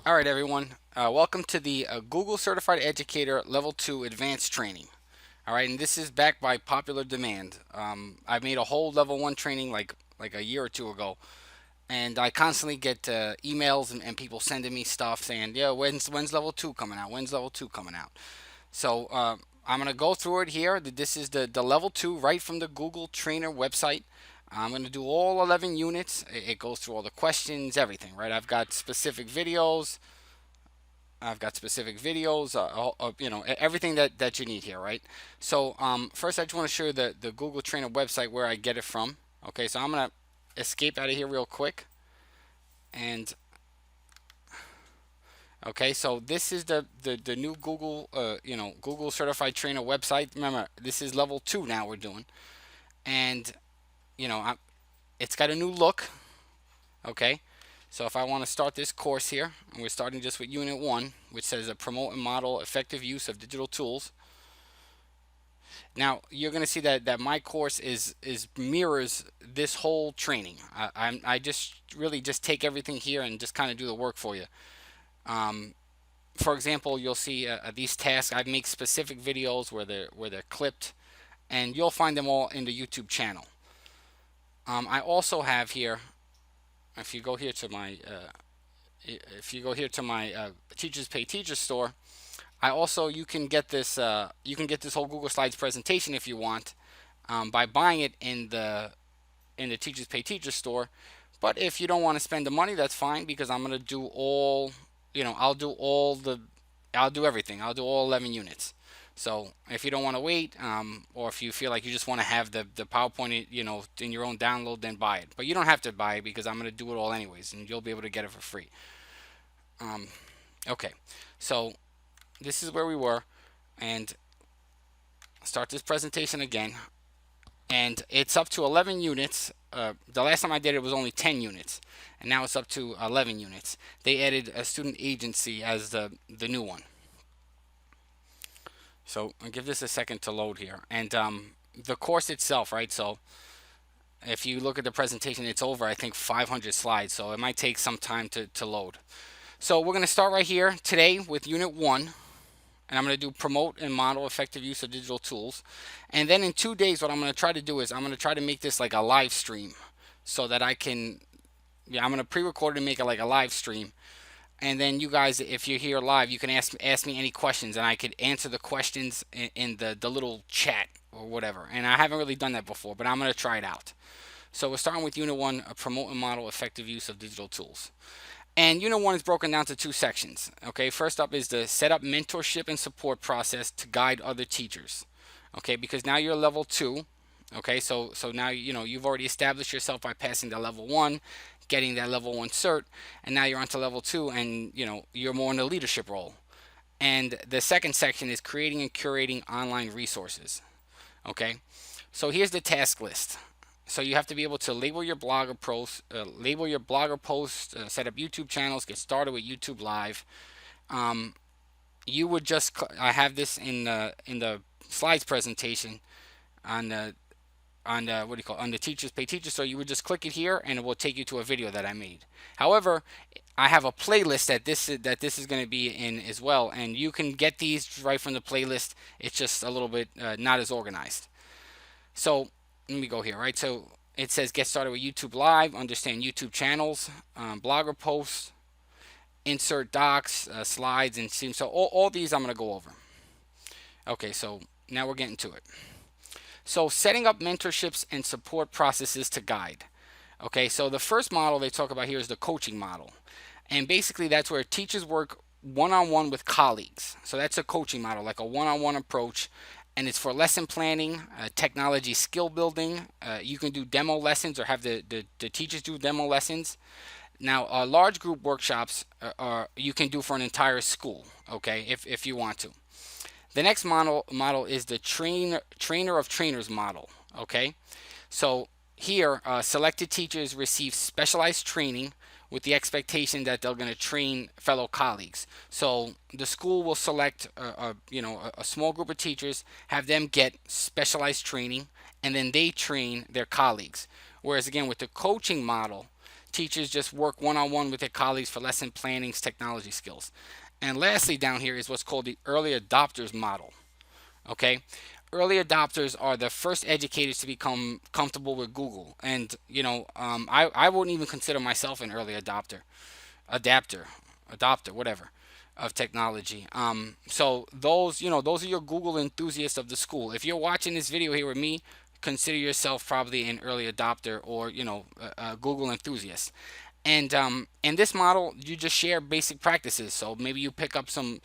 All right, everyone. Welcome to the Google Certified Educator Level 2 Advanced Training. All right, and this is backed by popular demand. I made a whole Level 1 training like a year or two ago, and I constantly get emails and people sending me stuff saying, "Yeah, when's Level 2 coming out? When's Level 2 coming out?" So I'm gonna go through it here. This is the Level 2 right from the Google Trainer website. I'm going to do all 11 units. It goes through all the questions, everything, right? I've got specific videos, everything that you need here, right? So first, I just want to show you the Google Trainer website where I get it from. Okay, so I'm gonna escape out of here real quick, and okay, so this is the new Google Google Certified Trainer website. Remember, this is level 2 now we're doing, and you know it's got a new look. Okay, so if I want to start this course here, and we're starting just with Unit 1, which says promote and model effective use of digital tools. Now you're going to see that my course is mirrors this whole training. I just really just take everything here and just kind of do the work for you. Um, for example, you'll see these tasks. I make specific videos where they're clipped, and you'll find them all in the YouTube channel. I also have here, if you go here to my Teachers Pay Teachers store, I also you can get this whole Google Slides presentation if you want by buying it in the Teachers Pay Teachers store. But if you don't want to spend the money, that's fine because I'm gonna do all I'll do everything. I'll do all 11 units. So if you don't want to wait, or if you feel like you just want to have the PowerPoint, in your own download, then buy it. But you don't have to buy it because I'm gonna do it all anyways, and you'll be able to get it for free. Um, okay, so this is where we were, and start this presentation again. And it's up to 11 units. The last time I did it was only 10 units, and now it's up to 11 units. They added a student agency as the new one. So I'll give this a second to load here. And the course itself, right? So if you look at the presentation, it's over, I think, 500 slides. So it might take some time to load. So we're going to start right here today with Unit 1. And I'm going to do promote and model effective use of digital tools. And then in 2 days, what I'm going to try to do is I'm going to try to make this like a live stream so that I can, yeah, I'm going to pre-record it and make it like a live stream. And then you guys, if you're here live, you can ask me any questions, and I could answer the questions in the little chat or whatever. And I haven't really done that before, but I'm going to try it out. So we're starting with Unit 1, promote and model effective use of digital tools. And Unit 1 is broken down to two sections. Okay, first up is the set up mentorship and support process to guide other teachers. Okay, because now you're level 2. Okay, so now you've already established yourself by passing the level 1, getting that level 1 cert, and now you're on to level 2, and you're more in the leadership role. And the second section is creating and curating online resources. Okay, so here's the task list. So you have to be able to label your blogger post, set up YouTube channels, get started with YouTube Live. Um, you would just I have this in the slides presentation on the what do you call it, on the Teachers Pay Teachers. So you would just click it here, and it will take you to a video that I made. However, I have a playlist that this is going to be in as well, and you can get these right from the playlist. It's just a little bit not as organized. So let me go here, right? So it says get started with YouTube Live, understand YouTube channels, blogger posts, insert docs, slides, and themes. So all these I'm going to go over. Okay, so now we're getting to it. So setting up mentorships and support processes to guide. Okay, so the first model they talk about here is the coaching model. And basically that's where teachers work one-on-one with colleagues. So that's a coaching model, like a one-on-one approach. And it's for lesson planning, technology skill building. You can do demo lessons or have the teachers do demo lessons. Now, large group workshops you can do for an entire school, okay, if you want to. The next model is the trainer of trainers model, okay. So here, selected teachers receive specialized training with the expectation that they're going to train fellow colleagues. So the school will select a small group of teachers, have them get specialized training, and then they train their colleagues. Whereas again with the coaching model, Teachers just work one-on-one with their colleagues for lesson planning's technology skills. And lastly, down here is what's called the early adopters model. Okay, early adopters are the first educators to become comfortable with Google, and I wouldn't even consider myself an early adapter, adopter, whatever, of technology. So those are your Google enthusiasts of the school. If you're watching this video here with me, consider yourself probably an early adopter or a Google enthusiast. And in this model, you just share basic practices. So maybe you pick up some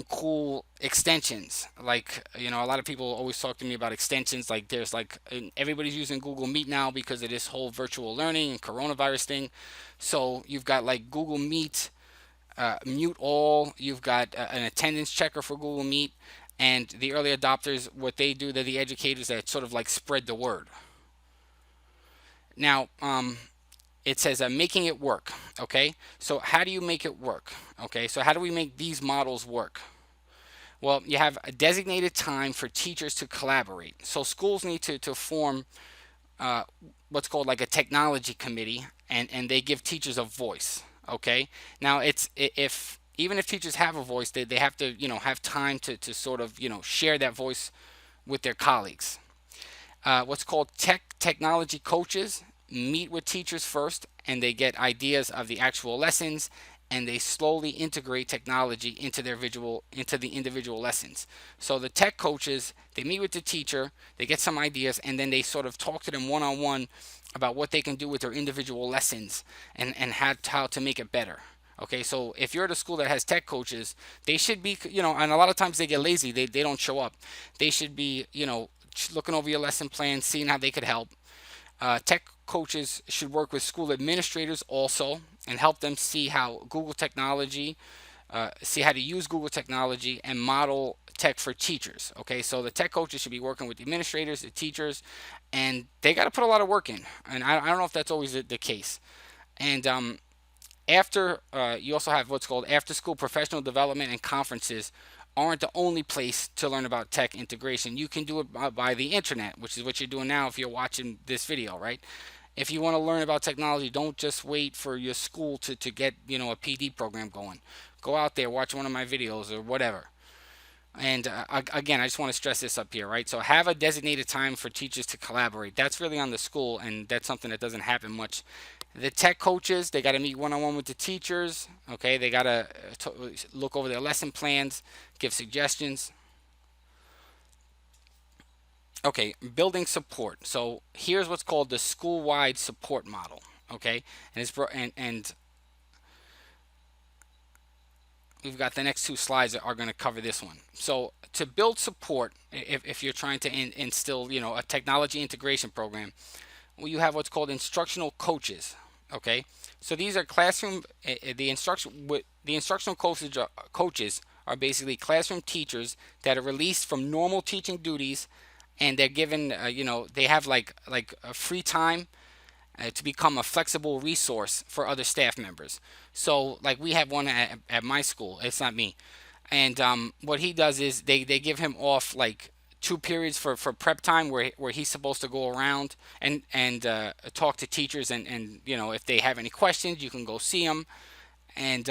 cool extensions. Like a lot of people always talk to me about extensions. Like there's like everybody's using Google Meet now because of this whole virtual learning and coronavirus thing. So you've got like Google Meet, mute all. You've got an attendance checker for Google Meet. And the early adopters, what they do, they're the educators that sort of like spread the word. Now, it says making it work. Okay, so how do you make it work? Okay, so how do we make these models work? Well, you have a designated time for teachers to collaborate. So schools need to form uh, what's called like a technology committee, and they give teachers a voice. Okay, now if even if teachers have a voice, they have to have time to sort of share that voice with their colleagues. What's called technology coaches meet with teachers first, and they get ideas of the actual lessons, and they slowly integrate technology into the individual lessons. So the tech coaches, they meet with the teacher, they get some ideas, and then they sort of talk to them one on one about what they can do with their individual lessons, and how to make it better. Okay, so if you're at a school that has tech coaches, they should be, and a lot of times they get lazy, they don't show up. They should be, looking over your lesson plan, seeing how they could help. Tech coaches should work with school administrators also and help them see how to use Google technology and model tech for teachers. Okay, so the tech coaches should be working with the administrators, the teachers, and they got to put a lot of work in. And I don't know if that's always the case. And after you also have what's called after school professional development, and conferences aren't the only place to learn about tech integration. You can do it by the internet, which is what you're doing now if you're watching this video, right? If you want to learn about technology, don't just wait for your school to get a PD program going. Go out there, watch one of my videos or whatever. And again, I just want to stress this up here, right? So have a designated time for teachers to collaborate. That's really on the school, and that's something that doesn't happen much. The tech coaches, they got to meet one-on-one with the teachers. Okay, they got to look over their lesson plans, give suggestions. Okay, building support. So here's what's called the school-wide support model. Okay, and we've got the next two slides that are going to cover this one. So to build support, if you're trying to instill a technology integration program, well, you have what's called instructional coaches. Okay, so these are classroom the instructional coaches are basically classroom teachers that are released from normal teaching duties, and they're given they have like a free time to become a flexible resource for other staff members. So like we have one at my school. It's not me. And what he does is they give him off like 2 periods for prep time where he's supposed to go around and talk to teachers, and if they have any questions, you can go see him, and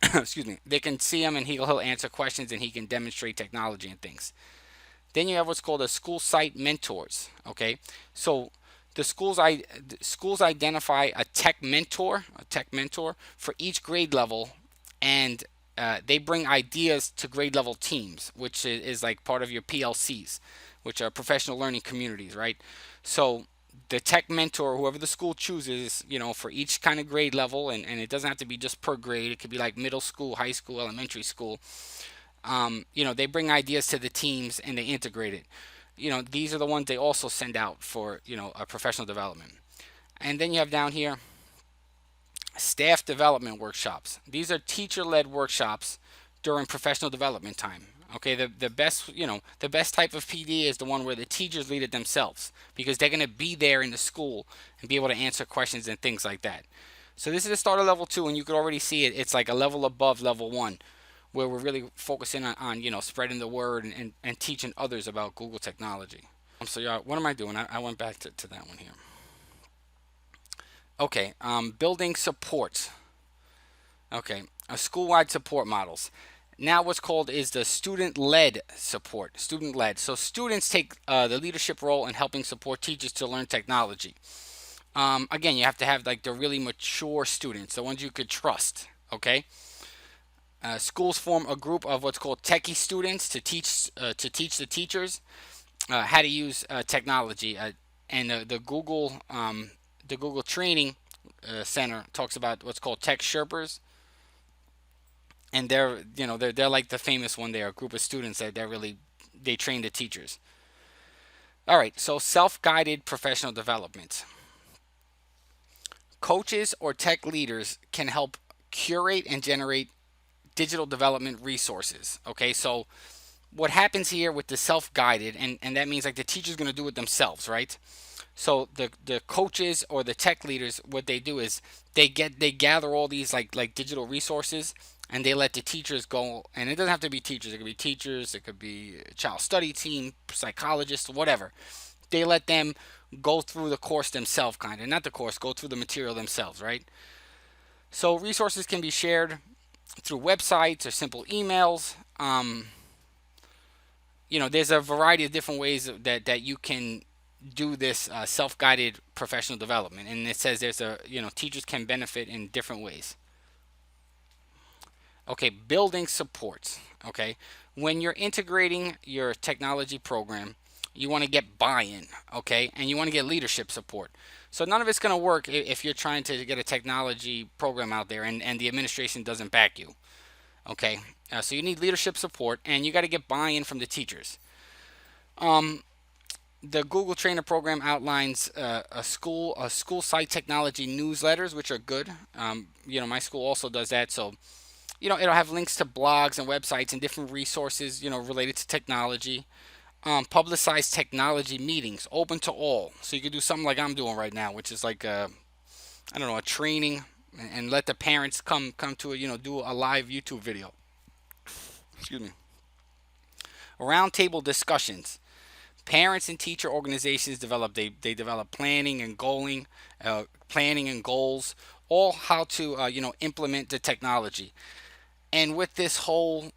excuse me, they can see him, and he'll answer questions, and he can demonstrate technology and things. Then you have what's called a school site mentors. Okay, so the schools identify a tech mentor for each grade level, and they bring ideas to grade level teams, which is like part of your PLCs, which are professional learning communities, right? So the tech mentor, whoever the school chooses, for each kind of grade level, and it doesn't have to be just per grade. It could be like middle school, high school, elementary school. They bring ideas to the teams and they integrate it. These are the ones they also send out for a professional development. And then you have down here staff development workshops. These are teacher-led workshops during professional development time. Okay, the best type of PD is the one where the teachers lead it themselves, because they're going to be there in the school and be able to answer questions and things like that. So this is the start of level 2, and you can already see it's like a level above level 1, where we're really focusing on spreading the word and teaching others about Google technology. So yeah, what am I doing? I went back to that one here. Okay, building support. Okay, school-wide support models. Now, what's called is the student-led support. Student-led. So students take the leadership role in helping support teachers to learn technology. Again, you have to have like the really mature students, the ones you could trust. Okay. Schools form a group of what's called techie students to teach the teachers how to use technology. And the Google Training Center talks about what's called tech Sherpers, and they're like the famous one. They're a group of students that they train the teachers. All right, so self-guided professional development. Coaches or tech leaders can help curate and generate digital development resources. Okay, so what happens here with the self-guided, and that means like the teacher's going to do it themselves, right? So the coaches or the tech leaders, what they do is they gather all these like digital resources, and they let the teachers go. And it doesn't have to be teachers. It could be teachers. It could be a child study team, psychologists, whatever. They let them go through the course themselves, kind of not the course, go through the material themselves, right? So resources can be shared through websites or simple emails. There's a variety of different ways that you can do this self-guided professional development, and it says there's teachers can benefit in different ways. Okay, building supports. Okay, when you're integrating your technology program, you want to get buy-in. Okay, and you want to get leadership support. So none of it's going to work if you're trying to get a technology program out there and the administration doesn't back you. Okay, so you need leadership support, and you got to get buy-in from the teachers. Um, the Google Trainer program outlines school site technology newsletters, which are good. My school also does that, so it'll have links to blogs and websites and different resources related to technology. Publicized technology meetings, open to all, so you can do something like I'm doing right now, which is like I don't know, a training, and let the parents come to it. Do a live YouTube video. Excuse me. Roundtable discussions. Parents and teacher organizations they develop planning and goals, all how to implement the technology. And with this whole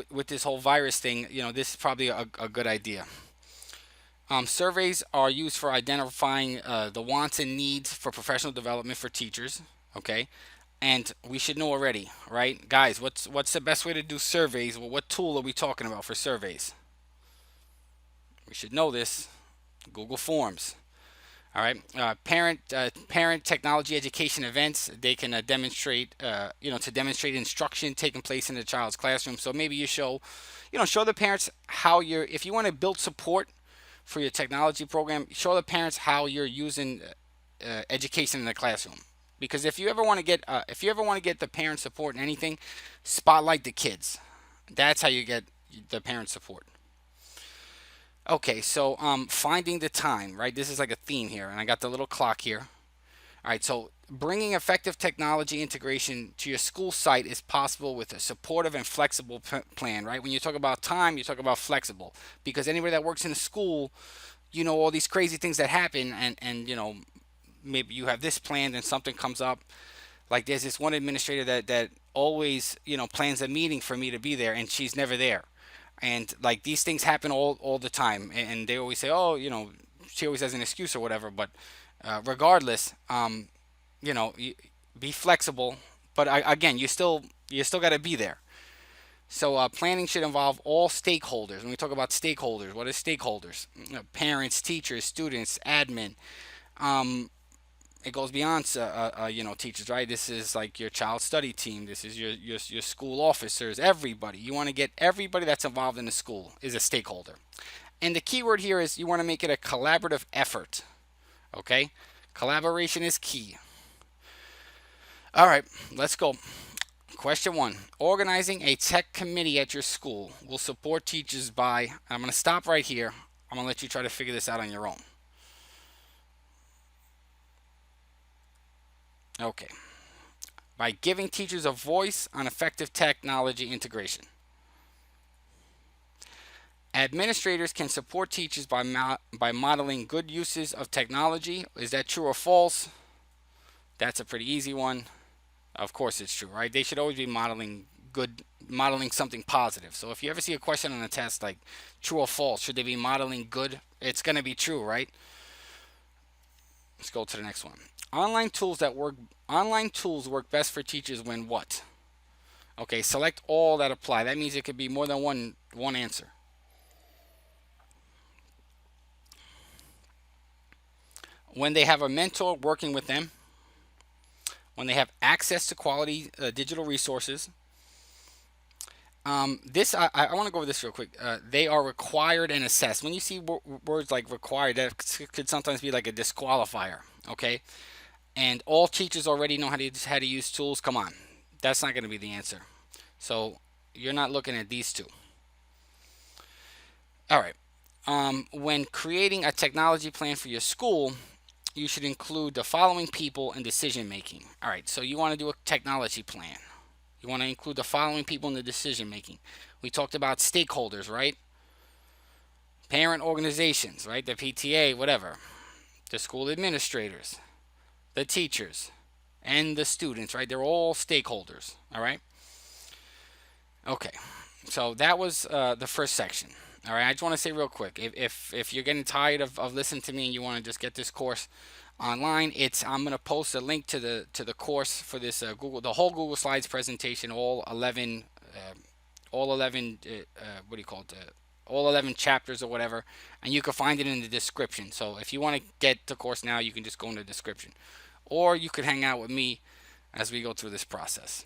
with this whole virus thing, this is probably a good idea. Surveys are used for identifying the wants and needs for professional development for teachers. Okay, and we should know already, right, guys? What's the best way to do surveys? Well, what tool are we talking about for surveys? We should know this. Google Forms. All right. Parent technology education events. They can demonstrate, to demonstrate instruction taking place in the child's classroom. So maybe you show the parents how if you want to build support for your technology program, show the parents how you're using education in the classroom. Because if you ever want to get the parent support in anything, spotlight the kids. That's how you get the parent support. Okay, so finding the time, right? This is like a theme here, and I got the little clock here. All right, so bringing effective technology integration to your school site is possible with a supportive and flexible plan, right? When you talk about time, you talk about flexible, because anybody that works in a school, all these crazy things that happen, and maybe you have this planned and something comes up. Like there's this one administrator that always plans a meeting for me to be there, and she's never there. And like these things happen all the time, and they always say, oh, she always has an excuse or whatever. But regardless, be flexible. But again, you still got to be there. So planning should involve all stakeholders. When we talk about stakeholders, what are stakeholders? Parents, teachers, students, admin. Um, it goes beyond teachers, right? This is like your child study team. This is your school officers. Everybody. You want to get everybody that's involved in the school is a stakeholder. And the key word here is you want to make it a collaborative effort. Okay, collaboration is key. All right, let's go. Question 1. Organizing a tech committee at your school will support teachers by, I'm going to stop right here. I'm going to let you try to figure this out on your own. Okay. By giving teachers a voice on effective technology integration. Administrators can support teachers by modeling good uses of technology. Is that true or false? That's a pretty easy one. Of course it's true, right? They should always be modeling good, modeling something positive. So if you ever see a question on a test like true or false, should they be modeling good? It's going to be true, right? Let's go to the next one. Online tools that work Online tools work best for teachers when what? Okay, select all that apply. That means it could be more than one answer. When they have a mentor working with them, when they have access to quality digital resources. This I want to go over this real quick. They are required and assessed. When you see words like required, that could sometimes be like a disqualifier. Okay, and all teachers already know how to use tools. Come on, that's not going to be the answer. So you're not looking at these two. All right. When creating a technology plan for your school, you should include the following people in decision making. All right. So you want to do a technology plan. You want to include the following people in the decision making. We talked about stakeholders, right? Parent organizations, right? The PTA, whatever. The school administrators, the teachers, and the students, right? They're all stakeholders, all right? Okay, so that was the first section. All right, I just want to say real quick, if you're getting tired of listening to me and you want to just get this course online, I'm gonna post a link to the course for this the whole Google Slides presentation, all 11 what do you call it? All 11 chapters or whatever, and you can find it in the description. So if you want to get the course now, you can just go in the description, or you could hang out with me as we go through this process.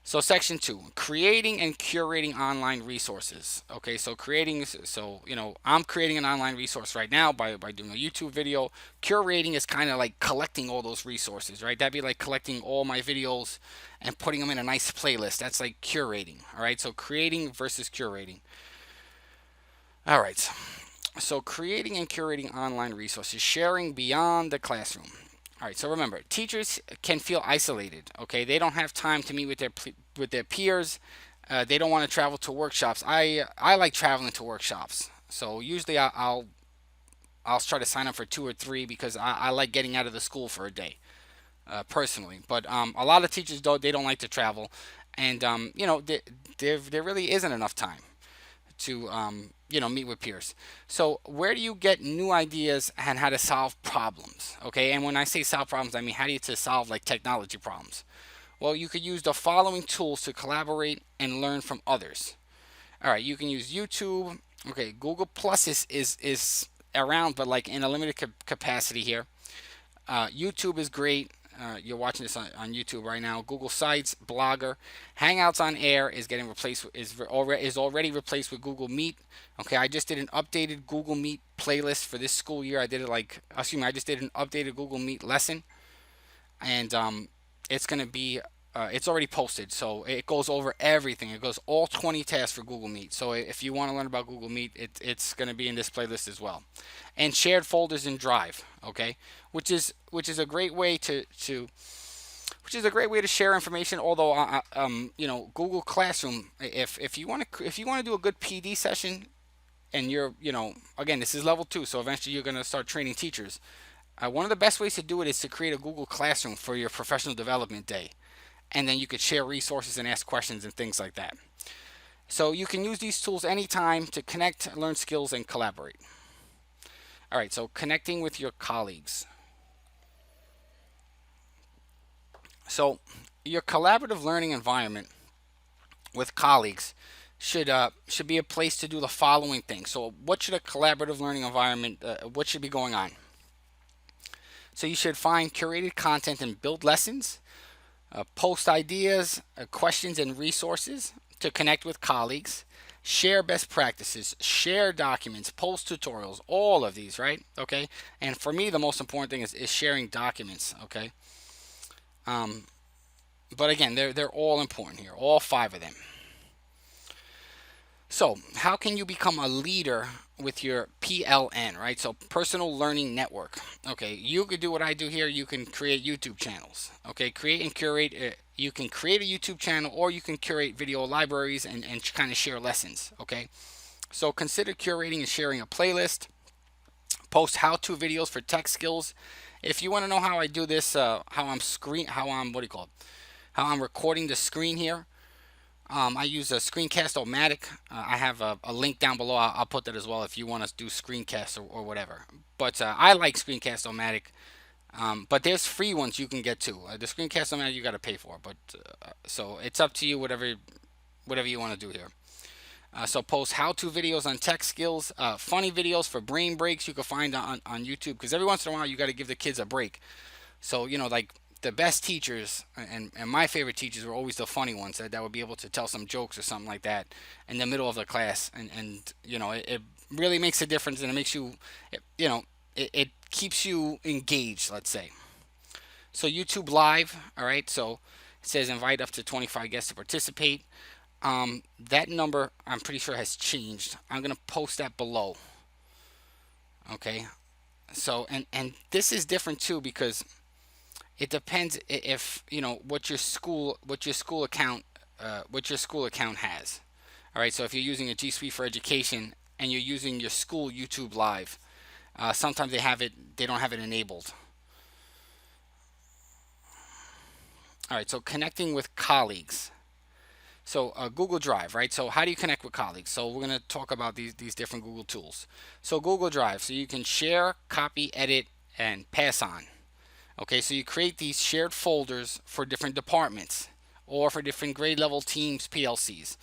So section 2, creating and curating online resources. Okay, so I'm creating an online resource right now by doing a YouTube video. Curating is kind of like collecting all those resources, right? That'd be like collecting all my videos and putting them in a nice playlist. That's like curating, all right? So creating versus curating. All right, so creating and curating online resources, sharing beyond the classroom. All right, so remember, teachers can feel isolated. Okay, they don't have time to meet with their peers. They don't want to travel to workshops. I like traveling to workshops. So usually I'll try to sign up for 2 or 3 because I like getting out of the school for a day, personally. But a lot of teachers don't like to travel, and there really isn't enough time to meet with peers. So where do you get new ideas and how to solve problems? Okay, and when I say solve problems, I mean how do you to solve like technology problems? Well, you could use the following tools to collaborate and learn from others. All right, you can use YouTube. Okay, Google Plus is around, but like in a limited capacity here. YouTube is great. You're watching this on YouTube right now. Google Sites, Blogger, Hangouts on Air is getting replaced is already replaced with Google Meet. Okay, I just did an updated Google Meet playlist for this school year. I just did an updated Google Meet lesson, and it's gonna be it's already posted, so it goes over everything. It goes all 20 tasks for Google Meet. So if you want to learn about Google Meet, it's going to be in this playlist as well, and shared folders in Drive. Okay, which is a great way to share information. Although Google Classroom, if you want to do a good PD session, and you're again, this is level 2, so eventually you're going to start training teachers. One of the best ways to do it is to create a Google Classroom for your professional development day, and then you could share resources and ask questions and things like that. So you can use these tools anytime to connect, learn skills, and collaborate. All right, so connecting with your colleagues. So your collaborative learning environment with colleagues should be a place to do the following things. So what should a collaborative learning environment, what should be going on? So you should find curated content and build lessons, post ideas, questions, and resources to connect with colleagues, share best practices, share documents, post tutorials, all of these, right? Okay. And for me, the most important thing is sharing documents. Okay. But again, they're all important here, all 5 of them. So, how can you become a leader with your PLN, right? So, personal learning network. Okay, you could do what I do here. You can create YouTube channels. Okay, create and curate. You can create a YouTube channel, or you can curate video libraries and kind of share lessons. Okay, so consider curating and sharing a playlist. Post how-to videos for tech skills If you want to know how I do this, how I'm, what do you call it? How I'm recording the screen here. I use a Screencast-O-Matic. I have a link down below. I'll put that as well if you want to do screencast or whatever. But I like Screencast-O-Matic. But there's free ones you can get too. The Screencast-O-Matic you got to pay for. But so it's up to you, whatever you want to do here. So post how-to videos on tech skills, funny videos for brain breaks you can find on YouTube. Because every once in a while you got to give the kids a break. So like the best teachers and my favorite teachers were always the funny ones that would be able to tell some jokes or something like that in the middle of the class. And it really makes a difference, and it makes you, it keeps you engaged, let's say. So YouTube Live, all right. So it says invite up to 25 guests to participate. That number I'm pretty sure has changed. I'm gonna post that below. Okay. So and this is different too because it depends if what your school account has. All right. So if you're using a G Suite for Education and you're using your school YouTube Live, sometimes they don't have it enabled. All right. So connecting with colleagues. So Google Drive, right? So how do you connect with colleagues? So we're going to talk about these different Google tools. So Google Drive, so you can share, copy, edit, and pass on. Okay, so you create these shared folders for different departments or for different grade level teams, PLCs.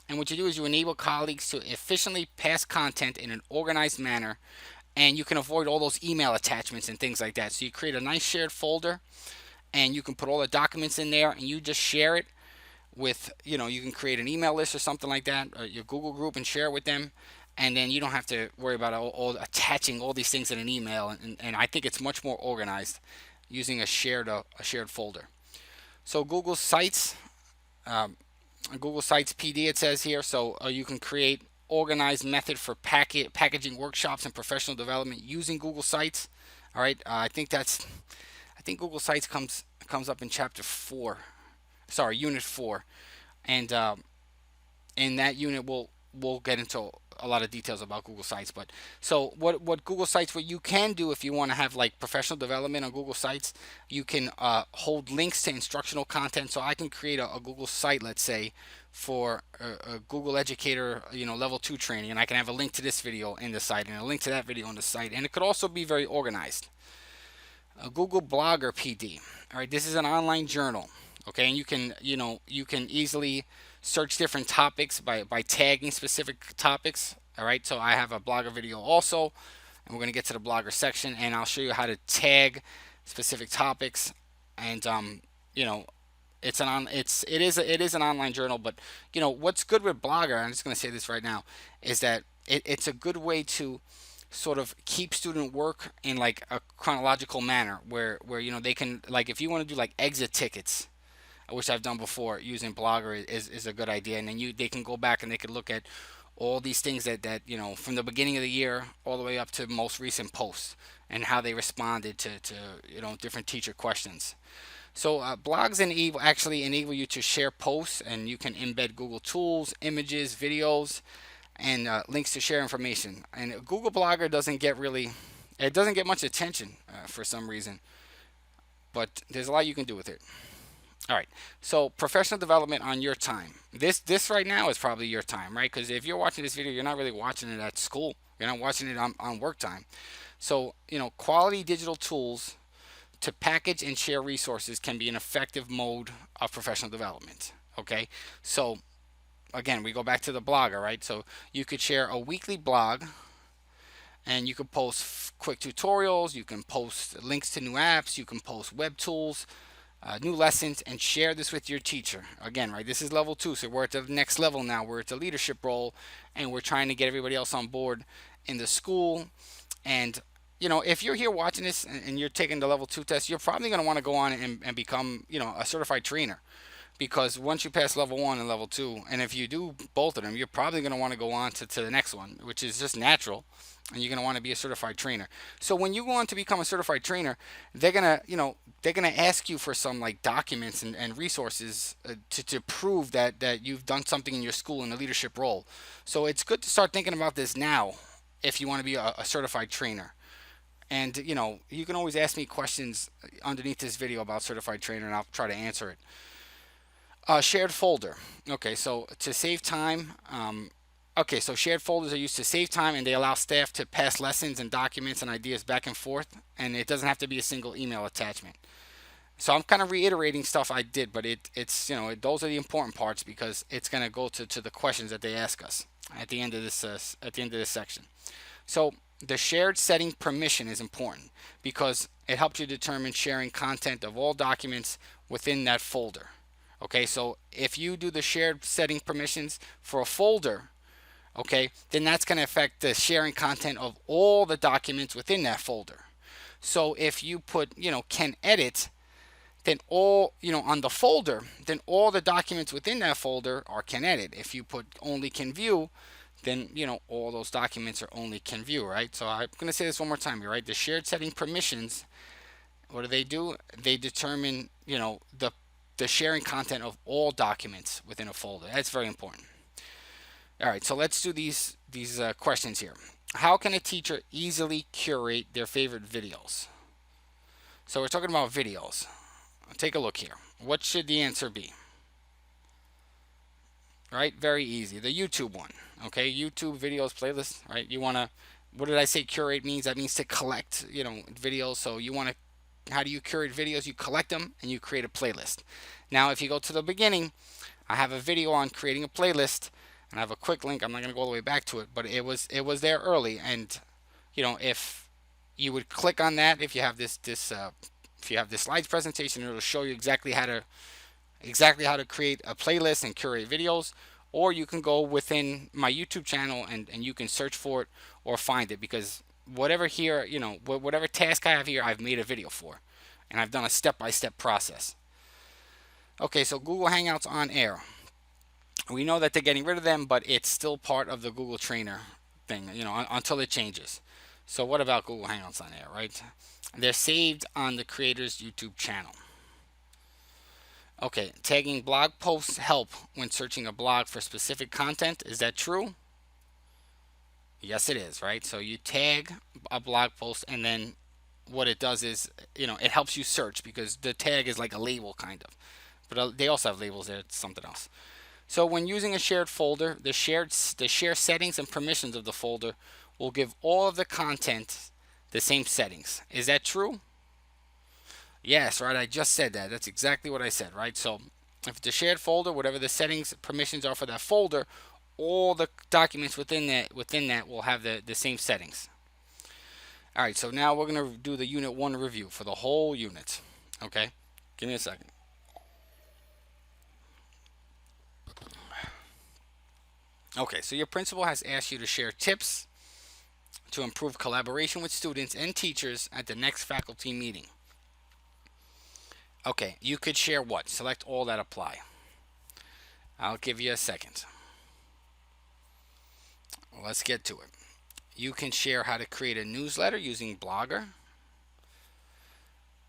And what you do is you enable colleagues to efficiently pass content in an organized manner, and you can avoid all those email attachments and things like that. So you create a nice shared folder, and you can put all the documents in there, and you just share it with, you can create an email list or something like that, your Google group, and share it with them. And then you don't have to worry about all attaching all these things in an email. And I think it's much more organized using a shared folder. So um, Google Sites PD it says here. So you can create organized method for packaging workshops and professional development using Google Sites. All right, I think Google Sites comes up in chapter 4. Sorry, unit 4, and in that unit we'll get into a lot of details about Google Sites. But so what Google Sites, what you can do if you want to have like professional development on Google Sites, you can hold links to instructional content. So I can create a Google site, let's say, for a Google Educator, level 2 training, and I can have a link to this video in the site and a link to that video on the site, and it could also be very organized. A Google Blogger PD. All right, this is an online journal. Okay, and you can easily search different topics by tagging specific topics. All right, so I have a blogger video also, and we're going to get to the blogger section, and I'll show you how to tag specific topics. And you know it is an online journal, but what's good with blogger, I'm just going to say this right now, is that it's a good way to sort of keep student work in like a chronological manner where they can, like, if you want to do like exit tickets, which I've done before using Blogger, is a good idea. And then they can go back and they can look at all these things that from the beginning of the year all the way up to most recent posts and how they responded to different teacher questions. So blogs actually enable you to share posts, and you can embed Google tools, images, videos, and links to share information. And Google Blogger doesn't get much attention for some reason, but there's a lot you can do with it. All right. So professional development on your time. This right now is probably your time, right? Because if you're watching this video, you're not really watching it at school. You're not watching it on work time. So quality digital tools to package and share resources can be an effective mode of professional development. Okay. So again, we go back to the blogger, right? So you could share a weekly blog, and you can post quick tutorials. You can post links to new apps. You can post web tools, new lessons, and share this with your teacher. Again, right, this is level 2, so we're at the next level now, where it's a leadership role, and we're trying to get everybody else on board in the school. And if you're here watching this and you're taking the level 2 test, you're probably going to want to go on and become a certified trainer, because once you pass level 1 and level 2, and if you do both of them, you're probably going to want to go on to the next one, which is just natural, and you're going to want to be a certified trainer. So when you go on to become a certified trainer, they're gonna ask you for some like documents and resources to prove that you've done something in your school in a leadership role. So it's good to start thinking about this now if you want to be a certified trainer. And you can always ask me questions underneath this video about certified trainer, and I'll try to answer it. Shared folder. Okay, so to save time. Okay, so shared folders are used to save time, and they allow staff to pass lessons and documents and ideas back and forth, and it doesn't have to be a single email attachment. So I'm kind of reiterating stuff I did, but it's those are the important parts because it's going to go to the questions that they ask us at the end of this section. So the shared setting permission is important because it helps you determine sharing content of all documents within that folder. Okay, so if you do the shared setting permissions for a folder, okay, then that's going to affect the sharing content of all the documents within that folder. So if you put, can edit, then all, on the folder, then all the documents within that folder are can edit. If you put only can view, then, all those documents are only can view, right? So I'm going to say this one more time here, right? The shared setting permissions, what do? They determine, the sharing content of all documents within a folder. That's very important. All right, so let's do these questions here. How can a teacher easily curate their favorite videos? So we're talking about videos. Take a look here. What should the answer be? Right, very easy. The YouTube one. Okay, YouTube videos playlist. Right, you want to. What did I say? Curate means that means to collect. Videos. So you want to. How do you curate videos? You collect them and you create a playlist. Now, if you go to the beginning, I have a video on creating a playlist, and I have a quick link. I'm not going to go all the way back to it, but it was there early, and if you would click on that, if you have if you have this slides presentation, it'll show you exactly how to create a playlist and curate videos. Or you can go within my YouTube channel and you can search for it or find it, because whatever here, whatever task I have here, I've made a video for, and I've done a step-by-step process. Okay, so Google Hangouts on air. We know that they're getting rid of them, but it's still part of the Google Trainer thing, until it changes. So what about Google Hangouts on air, right? They're saved on the creator's YouTube channel. Okay, tagging blog posts help when searching a blog for specific content. Is that true? Yes, it is, right? So you tag a blog post, and then what it does is, it helps you search because the tag is like a label kind of. But they also have labels there. It's something else. So when using a shared folder, the share settings and permissions of the folder will give all of the content the same settings. Is that true? Yes, right. I just said that. That's exactly what I said, right? So if it's a shared folder, whatever the settings permissions are for that folder, all the documents within that will have the same settings. All right, so now we're going to do the Unit 1 review for the whole unit. Okay, give me a second. Okay, so your principal has asked you to share tips to improve collaboration with students and teachers at the next faculty meeting. Okay, you could share what? Select all that apply. I'll give you a second. Let's get to it. You can share how to create a newsletter using Blogger,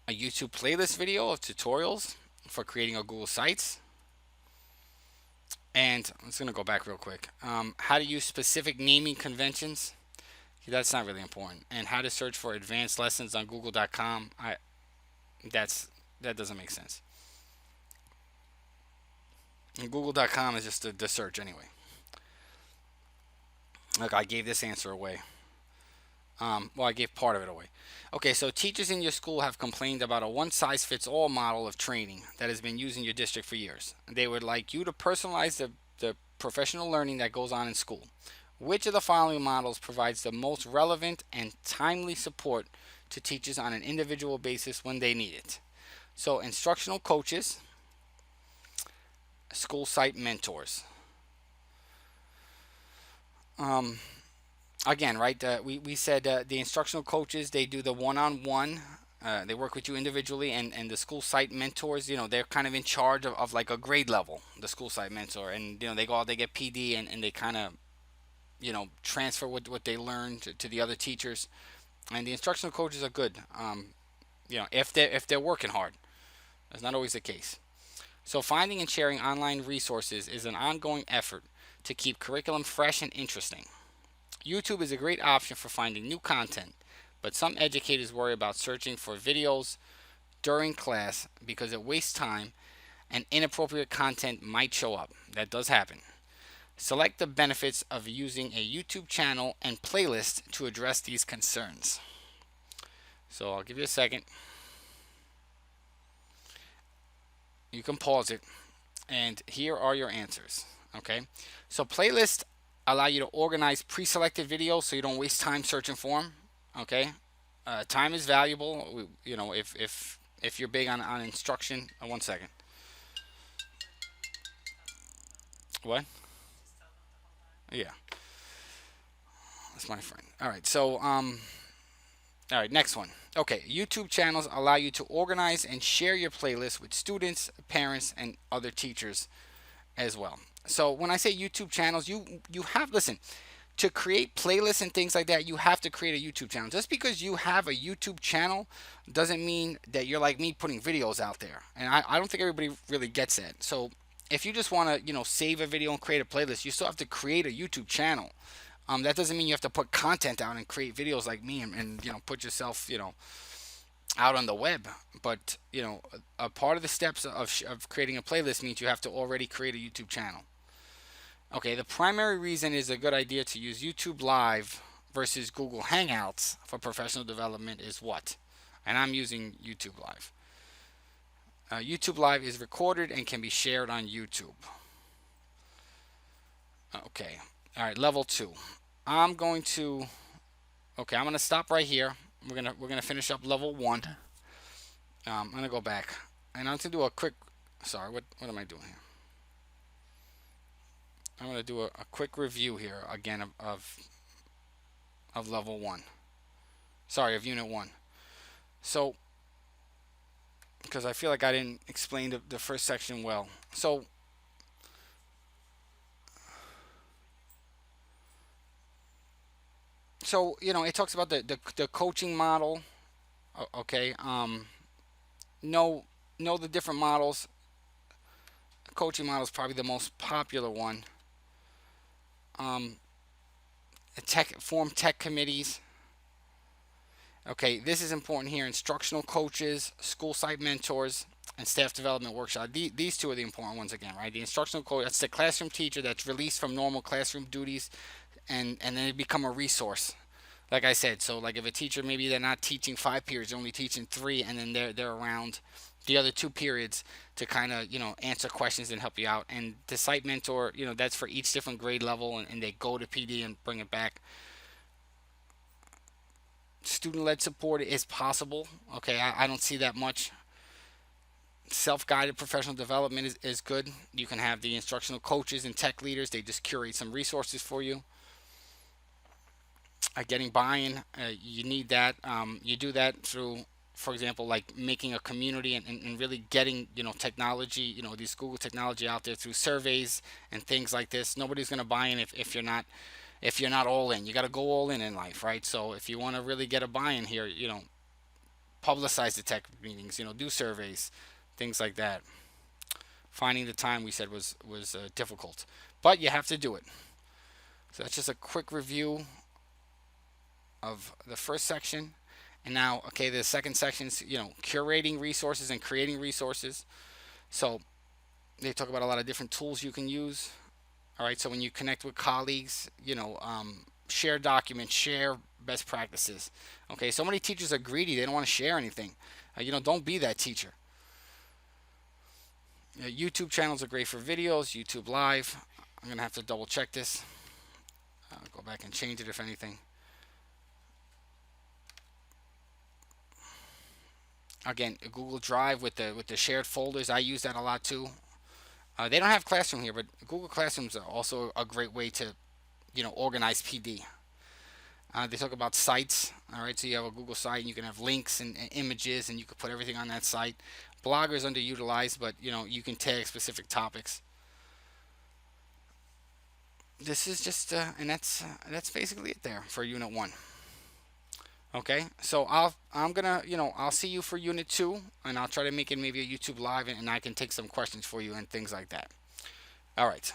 a YouTube playlist video of tutorials for creating a Google Sites, and I'm just going to go back real quick. How to use specific naming conventions. That's not really important. And how to search for advanced lessons on google.com. That doesn't make sense. And google.com is just the search anyway. Look, I gave this answer away. Well, I gave part of it away. Okay, so teachers in your school have complained about a one-size-fits-all model of training that has been used in your district for years. They would like you to personalize the professional learning that goes on in school. Which of the following models provides the most relevant and timely support to teachers on an individual basis when they need it? So, instructional coaches, school site mentors. Again, right, we said the instructional coaches, they do the one-on-one. They work with you individually, and the school site mentors, they're kind of in charge of like a grade level, the school site mentor. And, they go out, they get PD, and they kind of, transfer what they learned to the other teachers. And the instructional coaches are good, if they're working hard. That's not always the case. So finding and sharing online resources is an ongoing effort to keep curriculum fresh and interesting. YouTube is a great option for finding new content, but some educators worry about searching for videos during class because it wastes time and inappropriate content might show up. That does happen. Select the benefits of using a YouTube channel and playlist to address these concerns. So I'll give you a second. You can pause it, and here are your answers. Okay, so playlists allow you to organize pre-selected videos so you don't waste time searching for them. Okay, time is valuable. You know, if you're big on instruction. One second. What? Yeah, that's my friend. All right, so all right, next one. Okay, YouTube channels allow you to organize and share your playlist with students, parents, and other teachers as well. So when I say YouTube channels, you have, listen, to create playlists and things like that, you have to create a YouTube channel. Just because you have a YouTube channel doesn't mean that you're like me putting videos out there. And I don't think everybody really gets that. So if you just want to, save a video and create a playlist, you still have to create a YouTube channel. That doesn't mean you have to put content out and create videos like me and put yourself, out on the web. But, a part of the steps of creating a playlist means you have to already create a YouTube channel. Okay, the primary reason is a good idea to use YouTube Live versus Google Hangouts for professional development is what? And I'm using YouTube Live. YouTube Live is recorded and can be shared on YouTube. Okay, all right, level 2. I'm going to stop right here. We're gonna finish up level 1. I'm gonna go back and I'm gonna do a quick. Sorry, what am I doing here? I'm going to do a quick review here again of level 1. Sorry, of unit 1. So, because I feel like I didn't explain the first section well. So, it talks about the coaching model. Okay, know the different models. The coaching model is probably the most popular one. Form tech committees. Okay, this is important here. Instructional coaches, school site mentors, and staff development workshop. These two are the important ones again, right? The instructional coach, that's the classroom teacher that's released from normal classroom duties, and then they become a resource. Like I said, so like if a teacher, maybe they're not teaching 5 periods, they're only teaching 3, and then they're around the other 2 periods to kind of answer questions and help you out. And the site mentor, that's for each different grade level, and they go to PD and bring it back. Student-led support is possible. Okay, I don't see that much. Self-guided professional development is good. You can have the instructional coaches and tech leaders. They just curate some resources for you. Getting buy-in, you need that. You do that through, for example, like making a community and really getting technology, these Google technology out there through surveys and things like this. Nobody's going to buy in if you're not all in. You got to go all in life, right? So if you want to really get a buy-in here, publicize the tech meetings, do surveys, things like that. Finding the time, we said, was difficult, but you have to do it. So that's just a quick review of the first section. And now, okay, the second section is, curating resources and creating resources. So they talk about a lot of different tools you can use. All right, so when you connect with colleagues, share documents, share best practices. Okay, so many teachers are greedy. They don't want to share anything. Don't be that teacher. YouTube channels are great for videos. YouTube Live. I'm going to have to double check this. Go back and change it if anything. Again, Google Drive with the shared folders. I use that a lot too. They don't have Classroom here, but Google Classrooms are also a great way to, organize PD. They talk about sites. All right, so you have a Google site, and you can have links and images, and you can put everything on that site. Blogger is underutilized, but you can tag specific topics. This is just, and that's basically it there for Unit 1. Okay, so I'll see you for Unit 2, and I'll try to make it maybe a YouTube Live, and I can take some questions for you and things like that. All right.